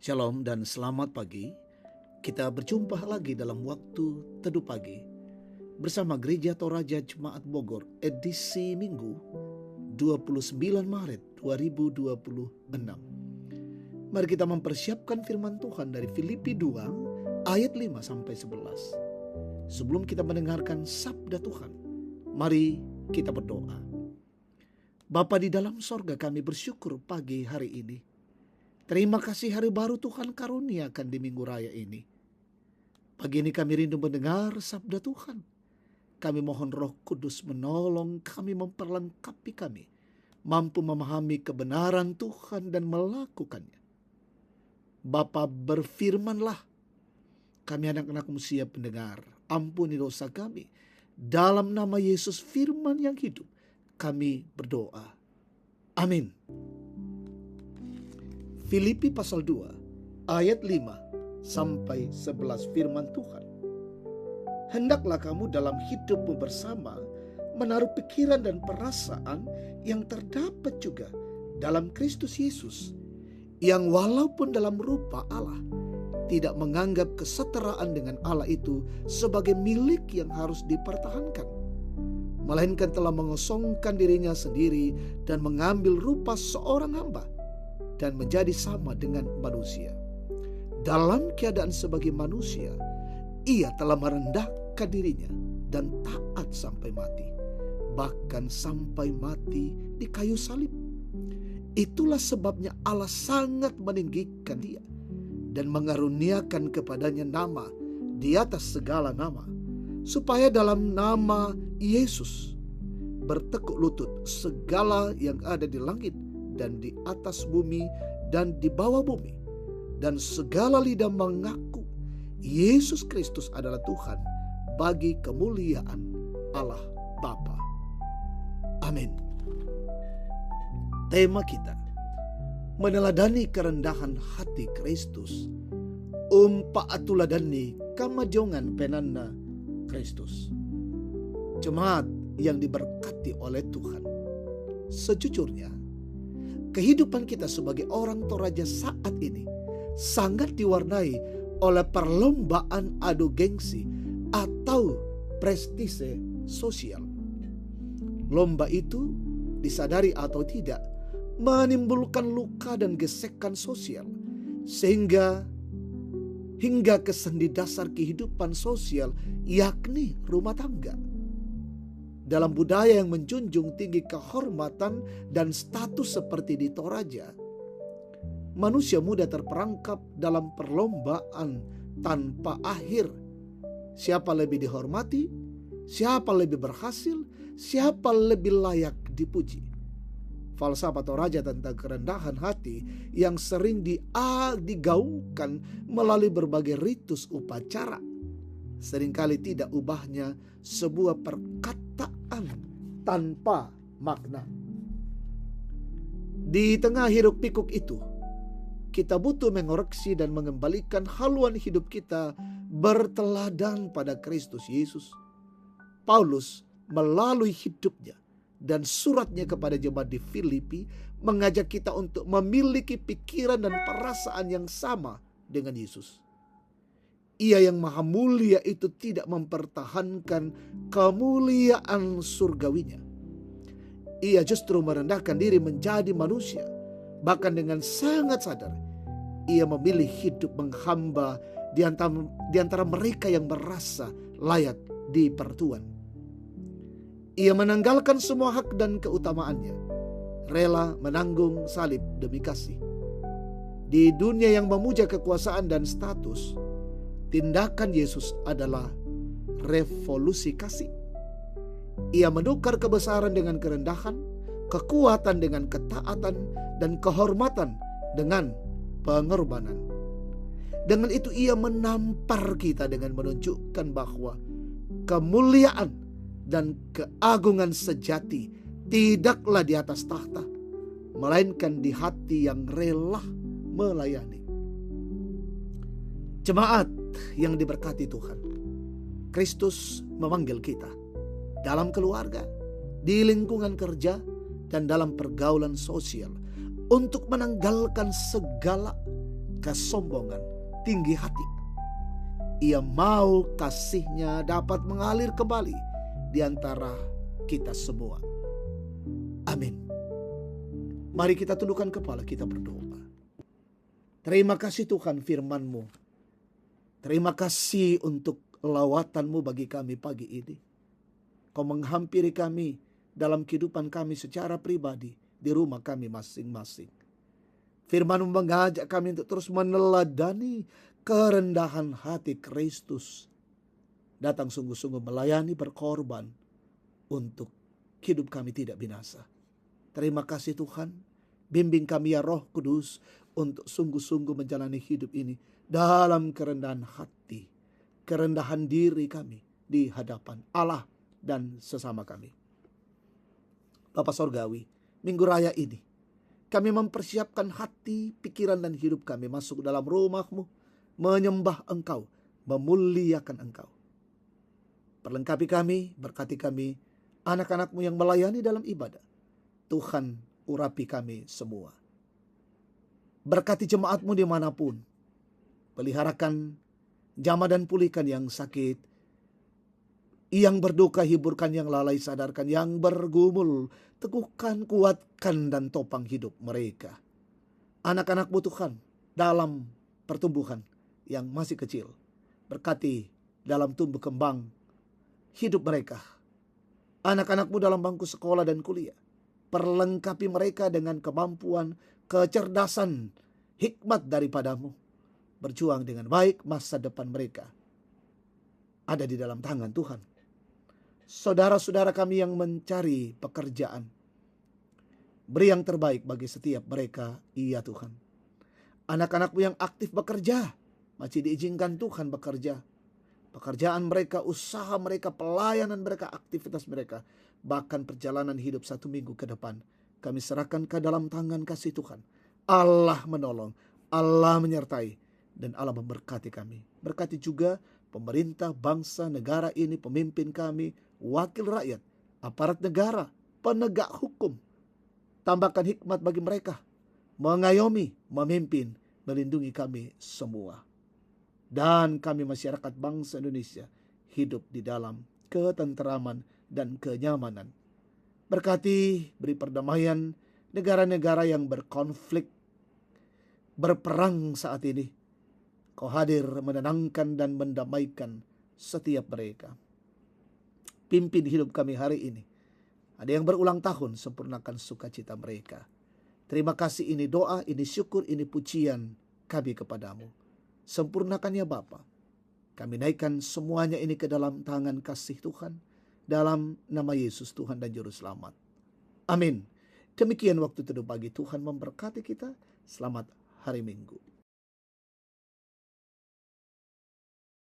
Shalom dan selamat pagi. Kita berjumpa lagi dalam waktu teduh pagi bersama Gereja Toraja Jemaat Bogor edisi Minggu 29 Maret 2026. Mari kita mempersiapkan firman Tuhan dari Filipi 2 ayat 5 sampai 11. Sebelum kita mendengarkan sabda Tuhan, mari kita berdoa. Bapa di dalam sorga, kami bersyukur pagi hari ini. Terima kasih hari baru Tuhan karuniakan di minggu raya ini. Pagi ini kami rindu mendengar sabda Tuhan. Kami mohon Roh Kudus menolong kami, memperlengkapi kami, mampu memahami kebenaran Tuhan dan melakukannya. Bapa, berfirmanlah, kami anak-anak-Mu siap mendengar. Ampuni dosa kami. Dalam nama Yesus firman yang hidup, kami berdoa. Amin. Filipi pasal 2 ayat 5 sampai 11 firman Tuhan. Hendaklah kamu dalam hidupmu bersama menaruh pikiran dan perasaan yang terdapat juga dalam Kristus Yesus, yang walaupun dalam rupa Allah tidak menganggap kesetaraan dengan Allah itu sebagai milik yang harus dipertahankan, melainkan telah mengosongkan dirinya sendiri dan mengambil rupa seorang hamba dan menjadi sama dengan manusia. Dalam keadaan sebagai manusia, ia telah merendahkan dirinya dan taat sampai mati, bahkan sampai mati di kayu salib. Itulah sebabnya Allah sangat meninggikan dia dan mengaruniakan kepadanya nama di atas segala nama, supaya dalam nama Yesus bertekuk lutut segala yang ada di langit dan di atas bumi dan di bawah bumi, dan segala lidah mengaku Yesus Kristus adalah Tuhan, bagi kemuliaan Allah Bapa. Amin. Tema kita, meneladani kerendahan hati Kristus, atuladani kamajongan penanna Kristus. Jemaat yang diberkati oleh Tuhan, sejujurnya kehidupan kita sebagai orang Toraja saat ini sangat diwarnai oleh perlombaan adu gengsi atau prestise sosial. Lomba itu, disadari atau tidak, menimbulkan luka dan gesekan sosial, sehingga hingga ke sendi dasar kehidupan sosial, yakni rumah tangga. Dalam budaya yang menjunjung tinggi kehormatan dan status seperti di Toraja, manusia mudah terperangkap dalam perlombaan tanpa akhir. Siapa lebih dihormati, siapa lebih berhasil, siapa lebih layak dipuji. Falsafah Toraja tentang kerendahan hati yang sering digaungkan melalui berbagai ritus upacara, seringkali tidak ubahnya sebuah perkataan tanpa makna. Di tengah hiruk pikuk itu, kita butuh mengoreksi dan mengembalikan haluan hidup kita berteladan pada Kristus Yesus. Paulus melalui hidupnya dan suratnya kepada jemaat di Filipi mengajak kita untuk memiliki pikiran dan perasaan yang sama dengan Yesus. Ia yang maha mulia itu tidak mempertahankan kemuliaan surgawinya. Ia justru merendahkan diri menjadi manusia. Bahkan dengan sangat sadar, ia memilih hidup menghamba di antara mereka yang merasa layak dipertuan. Ia menanggalkan semua hak dan keutamaannya, rela menanggung salib demi kasih. Di dunia yang memuja kekuasaan dan status, tindakan Yesus adalah revolusi kasih. Ia menukar kebesaran dengan kerendahan, kekuatan dengan ketaatan, dan kehormatan dengan pengorbanan. Dengan itu ia menampar kita dengan menunjukkan bahwa kemuliaan dan keagungan sejati tidaklah di atas tahta, melainkan di hati yang rela melayani. Jemaat yang diberkati Tuhan, Kristus memanggil kita dalam keluarga, di lingkungan kerja, dan dalam pergaulan sosial untuk menanggalkan segala kesombongan, tinggi hati. Ia mau kasih-Nya dapat mengalir kembali di antara kita semua. Amin. Mari kita tundukkan kepala, kita berdoa. Terima kasih Tuhan firman-Mu. Terima kasih untuk lawatan-Mu bagi kami pagi ini. Kau menghampiri kami dalam kehidupan kami secara pribadi di rumah kami masing-masing. Firman-Mu mengajak kami untuk terus meneladani kerendahan hati Kristus. Datang sungguh-sungguh melayani, berkorban untuk hidup kami tidak binasa. Terima kasih Tuhan. Bimbing kami ya Roh Kudus untuk sungguh-sungguh menjalani hidup ini dalam kerendahan hati, kerendahan diri kami di hadapan Allah dan sesama kami. Bapa Sorgawi, Minggu Raya ini kami mempersiapkan hati, pikiran dan hidup kami masuk dalam rumah-Mu, menyembah Engkau, memuliakan Engkau. Perlengkapi kami, berkati kami, anak-anak-Mu yang melayani dalam ibadah. Tuhan, urapi kami semua. Berkati jemaat-Mu dimanapun. Peliharakan, jamah dan pulihkan yang sakit. Yang berduka hiburkan, yang lalai sadarkan, yang bergumul teguhkan, kuatkan dan topang hidup mereka. Anak-anak-Mu Tuhan dalam pertumbuhan yang masih kecil. Berkati dalam tumbuh kembang hidup mereka. Anak-anak-Mu dalam bangku sekolah dan kuliah. Perlengkapi mereka dengan kemampuan, kecerdasan, hikmat daripada-Mu. Berjuang dengan baik, masa depan mereka ada di dalam tangan Tuhan. Saudara-saudara kami yang mencari pekerjaan, beri yang terbaik bagi setiap mereka, iya Tuhan. Anak-anak-Mu yang aktif bekerja, masih diizinkan Tuhan bekerja. Pekerjaan mereka, usaha mereka, pelayanan mereka, aktivitas mereka, bahkan perjalanan hidup 1 minggu ke depan, kami serahkan ke dalam tangan kasih Tuhan. Allah menolong, Allah menyertai, dan Allah memberkati kami. Berkati juga pemerintah, bangsa, negara ini, pemimpin kami, wakil rakyat, aparat negara, penegak hukum. Tambahkan hikmat bagi mereka, mengayomi, memimpin, melindungi kami semua. Dan kami masyarakat bangsa Indonesia hidup di dalam ketenteraman dan kenyamanan. Berkati, beri perdamaian negara-negara yang berkonflik, berperang saat ini. Kau hadir menenangkan dan mendamaikan setiap mereka. Pimpin hidup kami hari ini. Ada yang berulang tahun, sempurnakan sukacita mereka. Terima kasih, ini doa, ini syukur, ini pujian kami kepadamu. Sempurnakan ya Bapa. Kami naikkan semuanya ini ke dalam tangan kasih Tuhan. Dalam nama Yesus Tuhan dan Juru Selamat. Amin. Demikian waktu teduh pagi, Tuhan memberkati kita. Selamat hari Minggu.